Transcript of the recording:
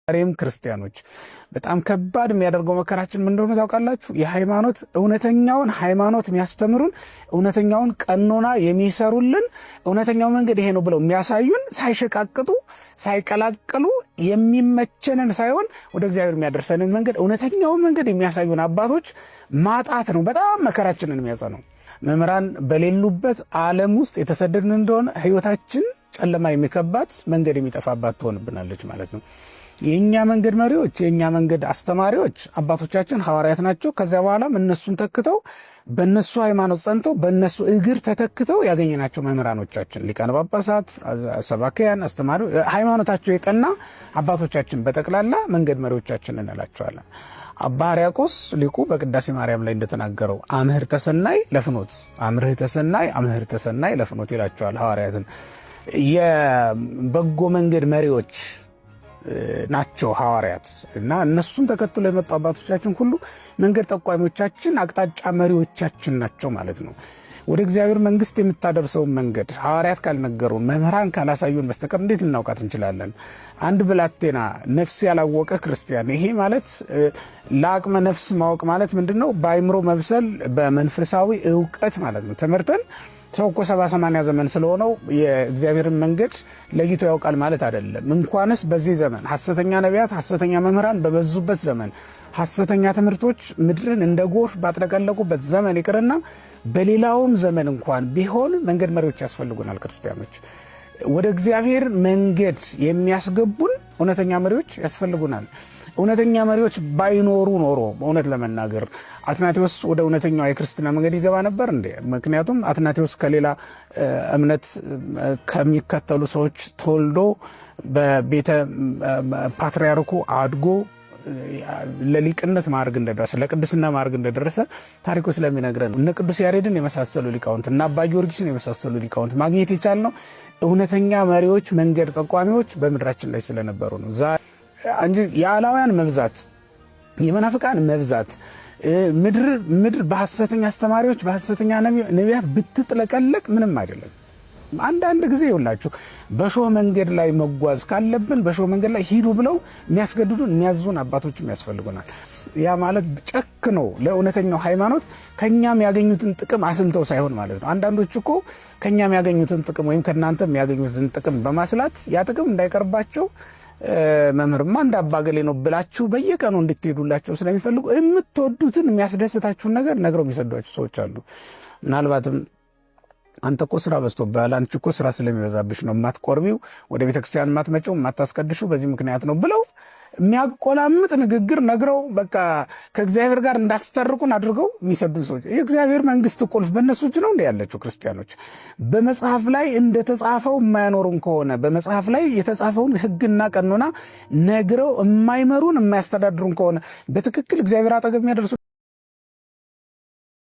ዛሬም ክርስቲያኖች በጣም ከባድ የሚያደርገው መከራችን ምን እንደሆነ ታውቃላችሁ? የሃይማኖት እውነተኛውን ሃይማኖት የሚያስተምሩን እውነተኛውን ቀኖና የሚሰሩልን እውነተኛው መንገድ ይሄ ነው ብለው የሚያሳዩን ሳይሸቃቅጡ ሳይቀላቅሉ የሚመቸንን ሳይሆን ወደ እግዚአብሔር የሚያደርሰንን መንገድ እውነተኛውን መንገድ የሚያሳዩን አባቶች ማጣት ነው በጣም መከራችንን የሚያጸነው። መምህራን በሌሉበት ዓለም ውስጥ የተሰደድን እንደሆነ ህይወታችን ጨለማ የሚከባት መንገድ የሚጠፋባት ትሆንብናለች ማለት ነው። የኛ መንገድ መሪዎች የኛ መንገድ አስተማሪዎች አባቶቻችን ሐዋርያት ናቸው። ከዚያ በኋላም እነሱን ተክተው በእነሱ ሃይማኖት ጸንተው በእነሱ እግር ተተክተው ያገኘናቸው መምህራኖቻችን ሊቃነ ጳጳሳት፣ ሰባኪያን፣ አስተማሪዎች ሃይማኖታቸው የቀና አባቶቻችን በጠቅላላ መንገድ መሪዎቻችን እንላቸዋለን። አባ ሕርያቆስ ሊቁ በቅዳሴ ማርያም ላይ እንደተናገረው አምህርተ ሰናይ ለፍኖት አምህርተ ሰናይ ለፍኖት ይላቸዋል ሐዋርያትን። የበጎ መንገድ መሪዎች ናቸው ሐዋርያት እና እነሱን ተከትሎ የመጡ አባቶቻችን ሁሉ መንገድ ጠቋሚዎቻችን፣ አቅጣጫ መሪዎቻችን ናቸው ማለት ነው። ወደ እግዚአብሔር መንግስት የምታደርሰውን መንገድ ሐዋርያት ካልነገሩን መምህራን ካላሳዩን በስተቀር እንዴት ልናውቃት እንችላለን? አንድ ብላቴና ነፍስ ያላወቀ ክርስቲያን፣ ይሄ ማለት ለአቅመ ነፍስ ማወቅ ማለት ምንድነው? በአይምሮ መብሰል በመንፈሳዊ ዕውቀት ማለት ነው። ተመርተን ሰው እኮ 70-80 ዘመን ስለሆነው የእግዚአብሔርን መንገድ ለይቶ ያውቃል ማለት አይደለም። እንኳንስ በዚህ ዘመን ሐሰተኛ ነቢያት፣ ሐሰተኛ መምህራን በበዙበት ዘመን፣ ሐሰተኛ ትምህርቶች ምድርን እንደ ጎርፍ ባጥለቀለቁበት ዘመን ይቅርና በሌላውም ዘመን እንኳን ቢሆን መንገድ መሪዎች ያስፈልጉናል። ክርስቲያኖች ወደ እግዚአብሔር መንገድ የሚያስገቡን እውነተኛ መሪዎች ያስፈልጉናል። እውነተኛ መሪዎች ባይኖሩ ኖሮ በእውነት ለመናገር አትናቴዎስ ወደ እውነተኛው የክርስትና መንገድ ይገባ ነበር እንዴ? ምክንያቱም አትናቴዎስ ከሌላ እምነት ከሚከተሉ ሰዎች ተወልዶ በቤተ ፓትርያርኩ አድጎ ለሊቅነት ማዕረግ እንደደረሰ ለቅድስና ማዕረግ እንደደረሰ ታሪኩ ስለሚነግረን እነ ቅዱስ ያሬድን የመሳሰሉ ሊቃውንት እና አባ ጊዮርጊስን የመሳሰሉ ሊቃውንት ማግኘት የቻልነው እውነተኛ መሪዎች መንገድ ጠቋሚዎች በምድራችን ላይ ስለነበሩ ነው። እንጂ የአላውያን መብዛት የመናፍቃን መብዛት ምድር በሐሰተኛ አስተማሪዎች በሐሰተኛ ነቢያት ብትጥለቀለቅ ምንም አይደለም። አንዳንድ ጊዜ ይውላችሁ በሾህ መንገድ ላይ መጓዝ ካለብን በሾህ መንገድ ላይ ሂዱ ብለው የሚያስገድዱን የሚያዙን አባቶችም ያስፈልጉናል። ያ ማለት ጨክኖ ለእውነተኛው ሃይማኖት ከኛም ያገኙትን ጥቅም አስልተው ሳይሆን ማለት ነው። አንዳንዶች እኮ ከኛም ያገኙትን ጥቅም ወይም ከናንተም ያገኙትን ጥቅም በማስላት ያ ጥቅም እንዳይቀርባቸው መምህርማ እንደ አባገሌ ነው ብላችሁ በየቀኑ እንድትሄዱላቸው ስለሚፈልጉ የምትወዱትን የሚያስደስታችሁን ነገር ነግረው የሚሰዷችሁ ሰዎች አሉ። ምናልባትም አንተ እኮ ስራ በዝቶብሃል፣ አንቺ እኮ ስራ ስለሚበዛብሽ ነው የማትቆርቢው፣ ወደ ቤተክርስቲያን የማትመጪው፣ የማታስቀድሹ በዚህ ምክንያት ነው ብለው የሚያቆላምጥ ንግግር ነግረው በቃ ከእግዚአብሔር ጋር እንዳስተርቁን አድርገው የሚሰዱን ሰዎች። የእግዚአብሔር መንግስት ቁልፍ በእነሱ እጅ ነው እንደ ያለችው። ክርስቲያኖች በመጽሐፍ ላይ እንደተጻፈው የማያኖሩን ከሆነ በመጽሐፍ ላይ የተጻፈውን ሕግና ቀኖና ነግረው የማይመሩን የማያስተዳድሩን ከሆነ በትክክል እግዚአብሔር አጠገብ የሚያደርሱ